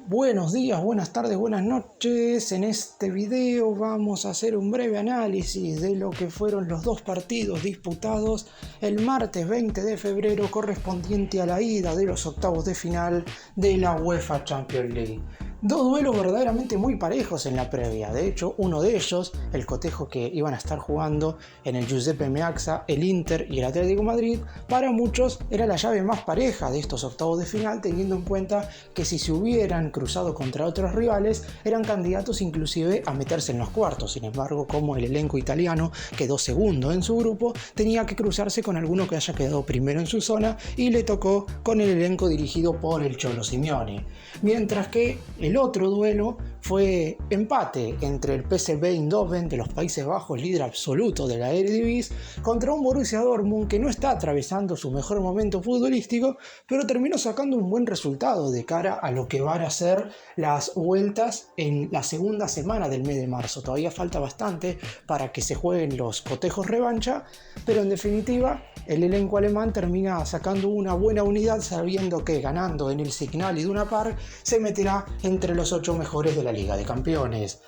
Buenos días, buenas tardes, buenas noches. En este video vamos a hacer un breve análisis de lo que fueron los dos partidos disputados el martes 20 de febrero correspondiente a la ida de los octavos de final de la UEFA Champions League. Dos duelos verdaderamente muy parejos en la previa. De hecho, uno de ellos, el cotejo que iban a estar jugando en el Giuseppe Meazza, el Inter y el Atlético Madrid, para muchos era la llave más pareja de estos octavos de final, teniendo en cuenta que si se hubieran cruzado contra otros rivales, eran candidatos inclusive a meterse en los cuartos. Sin embargo, como el elenco italiano quedó segundo en su grupo, tenía que cruzarse con alguno que haya quedado primero en su zona y le tocó con el elenco dirigido por el Cholo Simeone. Mientras que el otro duelo fue empate entre el PSV Eindhoven de los Países Bajos, líder absoluto de la Eredivisie, contra un Borussia Dortmund que no está atravesando su mejor momento futbolístico, pero terminó sacando un buen resultado de cara a lo que van a ser las vueltas en la segunda semana del mes de marzo. Todavía falta bastante para que se jueguen los cotejos revancha, pero en definitiva el elenco alemán termina sacando una buena unidad, sabiendo que ganando en el Signal Iduna Park se meterá entre los 8 mejores de la Liga de Campeones.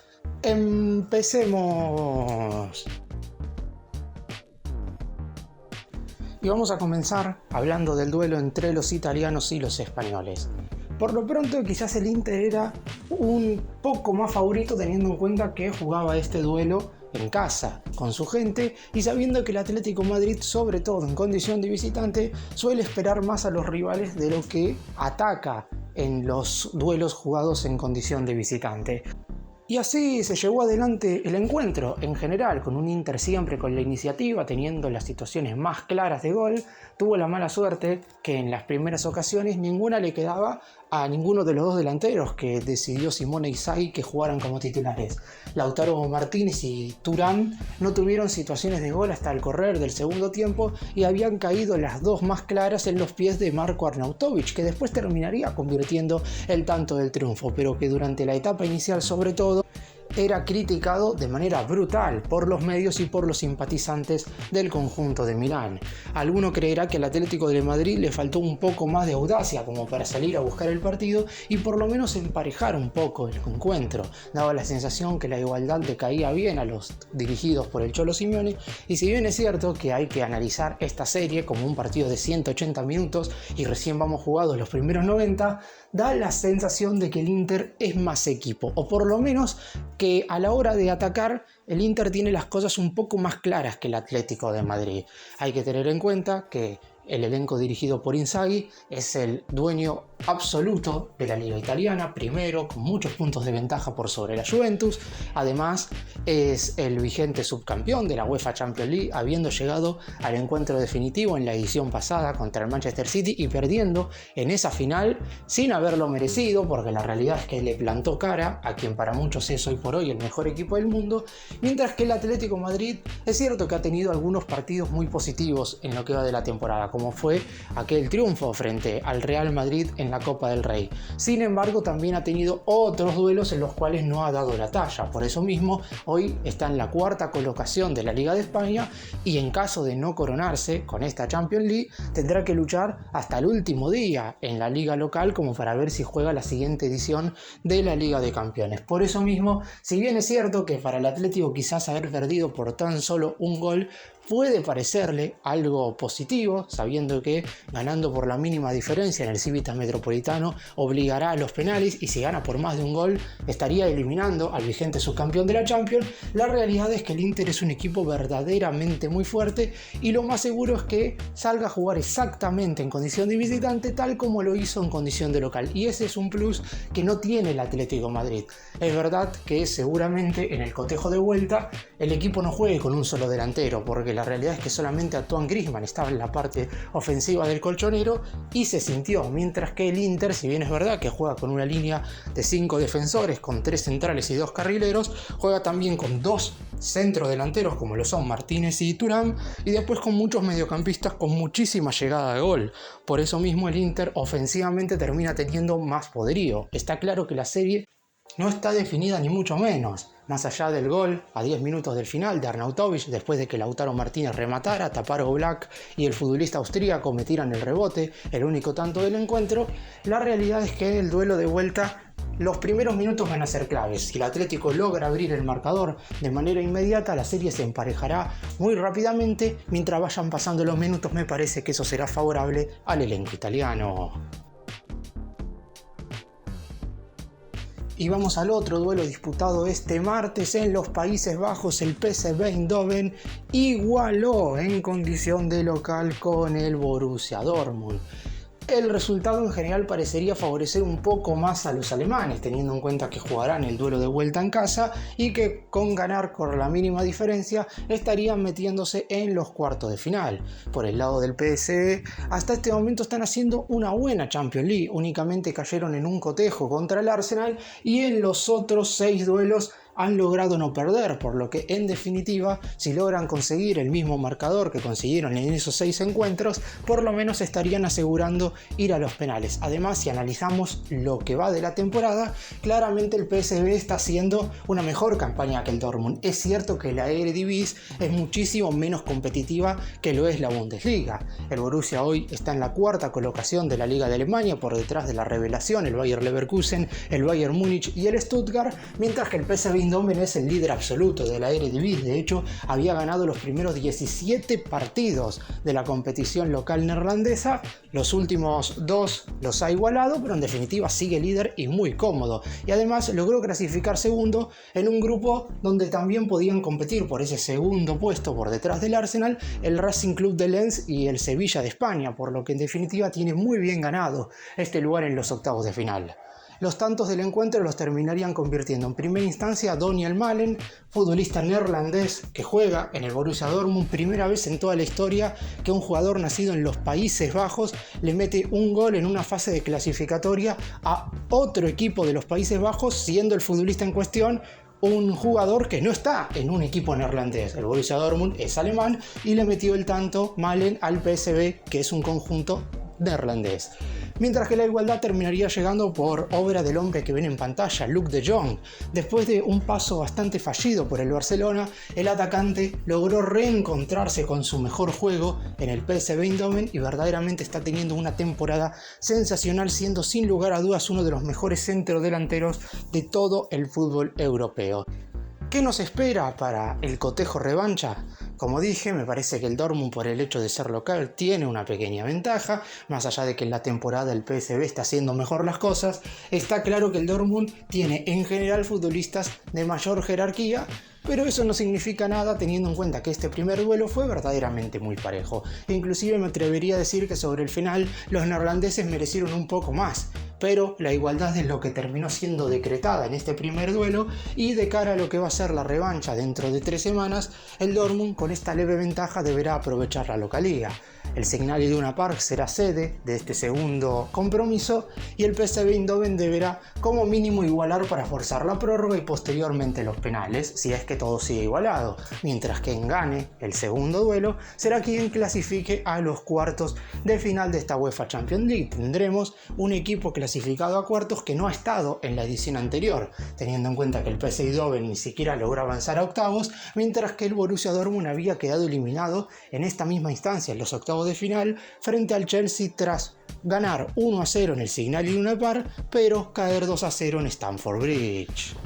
Empecemos. Y vamos a comenzar hablando del duelo entre los italianos y los españoles. Por lo pronto quizás el Inter era un poco más favorito, teniendo en cuenta que jugaba este duelo en casa, con su gente, y sabiendo que el Atlético Madrid, sobre todo en condición de visitante, suele esperar más a los rivales de lo que ataca en los duelos jugados en condición de visitante. Y así se llevó adelante el encuentro en general, con un Inter siempre con la iniciativa, teniendo las situaciones más claras de gol. Tuvo la mala suerte que en las primeras ocasiones ninguna le quedaba a ninguno de los dos delanteros que decidió Simone Inzaghi que jugaran como titulares. Lautaro Martínez y Thuram no tuvieron situaciones de gol hasta el correr del segundo tiempo y habían caído las dos más claras en los pies de Marko Arnautovic, que después terminaría convirtiendo el tanto del triunfo, pero que durante la etapa inicial sobre todo era criticado de manera brutal por los medios y por los simpatizantes del conjunto de Milán. Alguno creerá que al Atlético de Madrid le faltó un poco más de audacia como para salir a buscar el partido y por lo menos emparejar un poco el encuentro. Daba la sensación que la igualdad le caía bien a los dirigidos por el Cholo Simeone, y si bien es cierto que hay que analizar esta serie como un partido de 180 minutos y recién vamos jugados los primeros 90, da la sensación de que el Inter es más equipo, o por lo menos que a la hora de atacar el Inter tiene las cosas un poco más claras que el Atlético de Madrid. Hay que tener en cuenta que el elenco dirigido por Inzaghi es el dueño absoluto de la liga italiana, primero con muchos puntos de ventaja por sobre la Juventus. Además es el vigente subcampeón de la UEFA Champions League, habiendo llegado al encuentro definitivo en la edición pasada contra el Manchester City y perdiendo en esa final sin haberlo merecido, porque la realidad es que le plantó cara a quien para muchos es hoy por hoy el mejor equipo del mundo. Mientras que el Atlético Madrid es cierto que ha tenido algunos partidos muy positivos en lo que va de la temporada, como fue aquel triunfo frente al Real Madrid en la Copa del Rey. Sin embargo, también ha tenido otros duelos en los cuales no ha dado la talla. Por eso mismo, hoy está en la cuarta colocación de la Liga de España y en caso de no coronarse con esta Champions League, tendrá que luchar hasta el último día en la liga local como para ver si juega la siguiente edición de la Liga de Campeones. Por eso mismo, si bien es cierto que para el Atlético quizás haber perdido por tan solo un gol puede parecerle algo positivo, sabiendo que ganando por la mínima diferencia en el Civitas Metropolitano obligará a los penales y si gana por más de un gol estaría eliminando al vigente subcampeón de la Champions. La realidad es que el Inter es un equipo verdaderamente muy fuerte y lo más seguro es que salga a jugar exactamente en condición de visitante tal como lo hizo en condición de local, y ese es un plus que no tiene el Atlético Madrid. Es verdad que seguramente en el cotejo de vuelta el equipo no juegue con un solo delantero, porque la realidad es que solamente Antoine Griezmann estaba en la parte ofensiva del colchonero y se sintió, mientras que el Inter, si bien es verdad que juega con una línea de 5 defensores, con 3 centrales y 2 carrileros, juega también con 2 centrodelanteros como lo son Martínez y Thuram, y después con muchos mediocampistas con muchísima llegada de gol. Por eso mismo el Inter ofensivamente termina teniendo más poderío. Está claro que la serie no está definida ni mucho menos. Más allá del gol a 10 minutos del final de Arnautovic, después de que Lautaro Martínez rematara, Taparo Black y el futbolista austríaco metieran el rebote, el único tanto del encuentro, la realidad es que el duelo de vuelta Los primeros minutos van a ser claves. Si el Atlético logra abrir el marcador de manera inmediata, la serie se emparejará muy rápidamente. Mientras vayan pasando los minutos, me parece que eso será favorable al elenco italiano. Y vamos al otro duelo disputado este martes en los Países Bajos. El PSV Eindhoven igualó en condición de local con el Borussia Dortmund. El resultado en general parecería favorecer un poco más a los alemanes, teniendo en cuenta que jugarán el duelo de vuelta en casa y que con ganar por la mínima diferencia estarían metiéndose en los cuartos de final. Por el lado del PSV, hasta este momento están haciendo una buena Champions League, únicamente cayeron en un cotejo contra el Arsenal y en los otros 6 duelos han logrado no perder, por lo que en definitiva, si logran conseguir el mismo marcador que consiguieron en esos 6 encuentros, por lo menos estarían asegurando ir a los penales. Además, si analizamos lo que va de la temporada, claramente el PSV está haciendo una mejor campaña que el Dortmund. Es cierto que la Eredivisie es muchísimo menos competitiva que lo es la Bundesliga. El Borussia hoy está en la 4ª colocación de la Liga de Alemania, por detrás de la revelación, el Bayer Leverkusen, el Bayern Múnich y el Stuttgart, mientras que el PSV Eindhoven es el líder absoluto de la Eredivisie. De hecho, había ganado los primeros 17 partidos de la competición local neerlandesa. Los últimos 2 los ha igualado, pero en definitiva sigue líder y muy cómodo. Y además logró clasificar segundo en un grupo donde también podían competir por ese segundo puesto por detrás del Arsenal, el Racing Club de Lens y el Sevilla de España, por lo que en definitiva tiene muy bien ganado este lugar en los octavos de final. Los tantos del encuentro los terminarían convirtiendo en primera instancia a Daniel Malen, futbolista neerlandés que juega en el Borussia Dortmund. Primera vez en toda la historia que un jugador nacido en los Países Bajos le mete un gol en una fase de clasificatoria a otro equipo de los Países Bajos, siendo el futbolista en cuestión un jugador que no está en un equipo neerlandés. El Borussia Dortmund es alemán y le metió el tanto Malen al PSV, que es un conjunto neerlandés. Mientras que la igualdad terminaría llegando por obra del hombre que ven en pantalla, Luuk de Jong. Después de un paso bastante fallido por el Barcelona, el atacante logró reencontrarse con su mejor juego en el PSV Eindhoven y verdaderamente está teniendo una temporada sensacional, siendo sin lugar a dudas uno de los mejores centrodelanteros de todo el fútbol europeo. ¿Qué nos espera para el cotejo revancha? Como dije, me parece que el Dortmund, por el hecho de ser local, tiene una pequeña ventaja. Más allá de que en la temporada el PSV está haciendo mejor las cosas, está claro que el Dortmund tiene en general futbolistas de mayor jerarquía, pero eso no significa nada teniendo en cuenta que este primer duelo fue verdaderamente muy parejo. Inclusive me atrevería a decir que sobre el final los neerlandeses merecieron un poco más, pero la igualdad es lo que terminó siendo decretada en este primer duelo, y de cara a lo que va a ser la revancha dentro de 3 semanas, el Dortmund con esta leve ventaja deberá aprovechar la localía. El Signal Iduna Park será sede de este segundo compromiso y el PSV Eindhoven deberá como mínimo igualar para forzar la prórroga y posteriormente los penales, si es que todo sigue igualado, mientras que quien gane el segundo duelo será quien clasifique a los cuartos de final de esta UEFA Champions League. Tendremos un equipo clasificado a cuartos que no ha estado en la edición anterior, teniendo en cuenta que el PSV Eindhoven ni siquiera logró avanzar a octavos, mientras que el Borussia Dortmund había quedado eliminado en esta misma instancia, en los octavos de final, frente al Chelsea tras ganar 1-0 en el Signal Iduna Park, pero caer 2-0 en Stamford Bridge.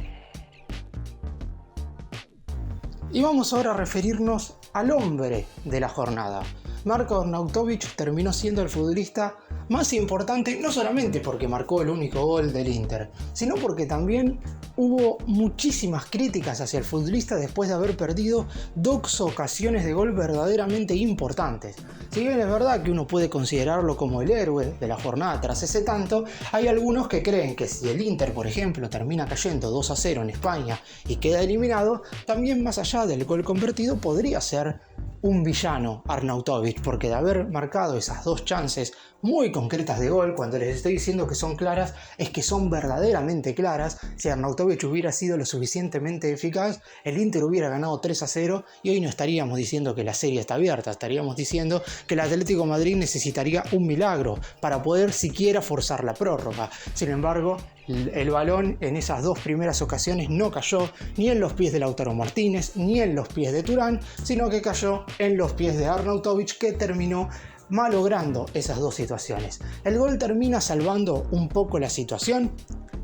Y vamos ahora a referirnos al hombre de la jornada. Marko Arnautovic terminó siendo el futbolista más importante, no solamente porque marcó el único gol del Inter, sino porque también hubo muchísimas críticas hacia el futbolista después de haber perdido 2 ocasiones de gol verdaderamente importantes. Si bien es verdad que uno puede considerarlo como el héroe de la jornada tras ese tanto, hay algunos que creen que si el Inter, por ejemplo, termina cayendo 2-0 en España y queda eliminado, también más allá del gol convertido podría ser un villano Arnautovic, porque de haber marcado esas 2 chances muy concretas de gol, cuando les estoy diciendo que son claras, es que son verdaderamente claras. Si Arnautovic hubiera sido lo suficientemente eficaz, el Inter hubiera ganado 3-0 y hoy no estaríamos diciendo que la serie está abierta, estaríamos diciendo que el Atlético de Madrid necesitaría un milagro para poder siquiera forzar la prórroga. Sin embargo, el balón en esas 2 primeras ocasiones no cayó ni en los pies de Lautaro Martínez ni en los pies de Thuram, sino que cayó en los pies de Arnautovic, que terminó malogrando esas 2 situaciones. El gol termina salvando un poco la situación.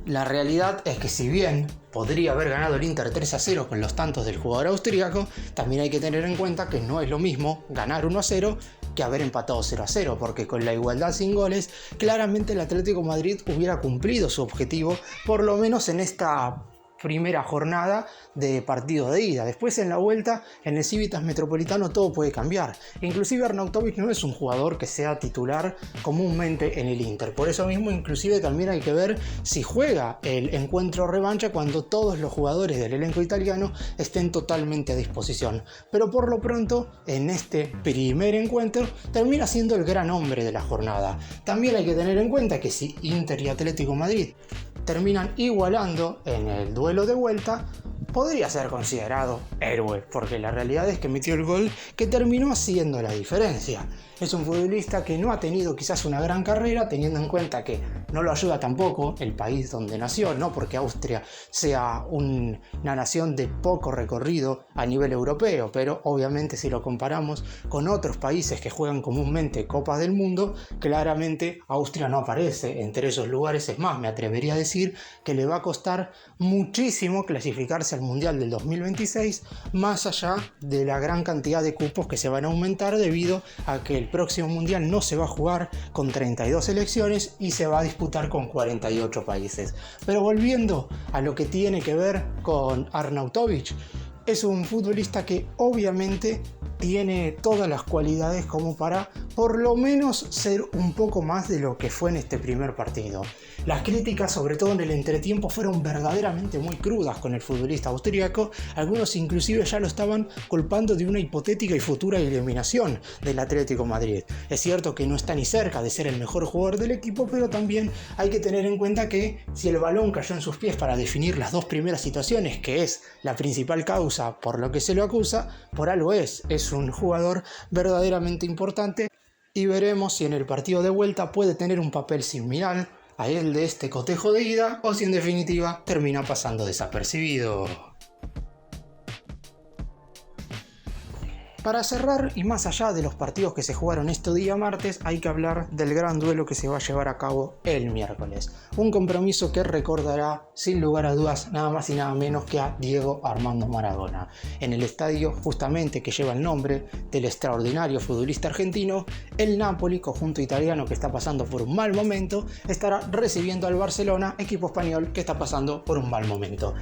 La realidad es que si bien podría haber ganado el Inter 3-0 con los tantos del jugador austríaco, también hay que tener en cuenta que no es lo mismo ganar 1-0 que haber empatado 0-0, porque con la igualdad sin goles, claramente el Atlético de Madrid hubiera cumplido su objetivo, por lo menos en esta primera jornada de partido de ida. Después en la vuelta, en el Civitas Metropolitano todo puede cambiar. Inclusive Arnautovic no es un jugador que sea titular comúnmente en el Inter. Por eso mismo inclusive también hay que ver si juega el encuentro revancha cuando todos los jugadores del elenco italiano estén totalmente a disposición. Pero por lo pronto, en este primer encuentro, termina siendo el gran hombre de la jornada. También hay que tener en cuenta que si Inter y Atlético Madrid terminan igualando en el duelo de vuelta, podría ser considerado héroe, porque la realidad es que metió el gol que terminó haciendo la diferencia. Es un futbolista que no ha tenido quizás una gran carrera, teniendo en cuenta que no lo ayuda tampoco el país donde nació, no porque Austria sea una nación de poco recorrido a nivel europeo, pero obviamente si lo comparamos con otros países que juegan comúnmente Copas del Mundo, claramente Austria no aparece entre esos lugares. Es más, me atrevería a decir que le va a costar muchísimo clasificarse al Mundial del 2026, más allá de la gran cantidad de cupos que se van a aumentar debido a que el próximo Mundial no se va a jugar con 32 selecciones y se va a disputar con 48 países. Pero volviendo a lo que tiene que ver con Arnautovic, es un futbolista que obviamente tiene todas las cualidades como para por lo menos ser un poco más de lo que fue en este primer partido. Las críticas, sobre todo en el entretiempo, fueron verdaderamente muy crudas con el futbolista austríaco. Algunos inclusive ya lo estaban culpando de una hipotética y futura eliminación del Atlético de Madrid. Es cierto que no está ni cerca de ser el mejor jugador del equipo, pero también hay que tener en cuenta que si el balón cayó en sus pies para definir las dos primeras situaciones, que es la principal causa por lo que se lo acusa, por algo es un jugador verdaderamente importante, y veremos si en el partido de vuelta puede tener un papel similar a el de este cotejo de ida o si en definitiva termina pasando desapercibido. Para cerrar, y más allá de los partidos que se jugaron este día martes, hay que hablar del gran duelo que se va a llevar a cabo el miércoles. Un compromiso que recordará, sin lugar a dudas, nada más y nada menos que a Diego Armando Maradona. En el estadio, justamente que lleva el nombre del extraordinario futbolista argentino, el Napoli, conjunto italiano que está pasando por un mal momento, estará recibiendo al Barcelona, equipo español que está pasando por un mal momento.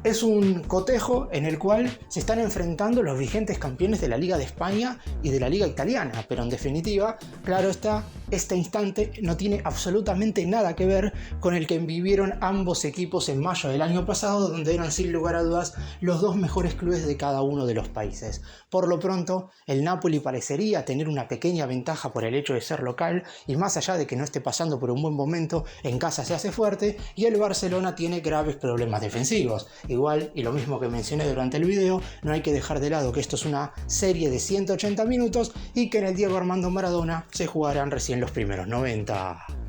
Es un cotejo en el cual se están enfrentando los vigentes campeones de la Liga de España y de la Liga Italiana, pero en definitiva, claro está, este instante no tiene absolutamente nada que ver con el que vivieron ambos equipos en mayo del año pasado, donde eran sin lugar a dudas los dos mejores clubes de cada uno de los países. Por lo pronto, el Napoli parecería tener una pequeña ventaja por el hecho de ser local, y más allá de que no esté pasando por un buen momento, en casa se hace fuerte, y el Barcelona tiene graves problemas defensivos. Igual, y lo mismo que mencioné durante el video, no hay que dejar de lado que esto es una serie de 180 minutos y que en el Diego Armando Maradona se jugarán recién los primeros 90.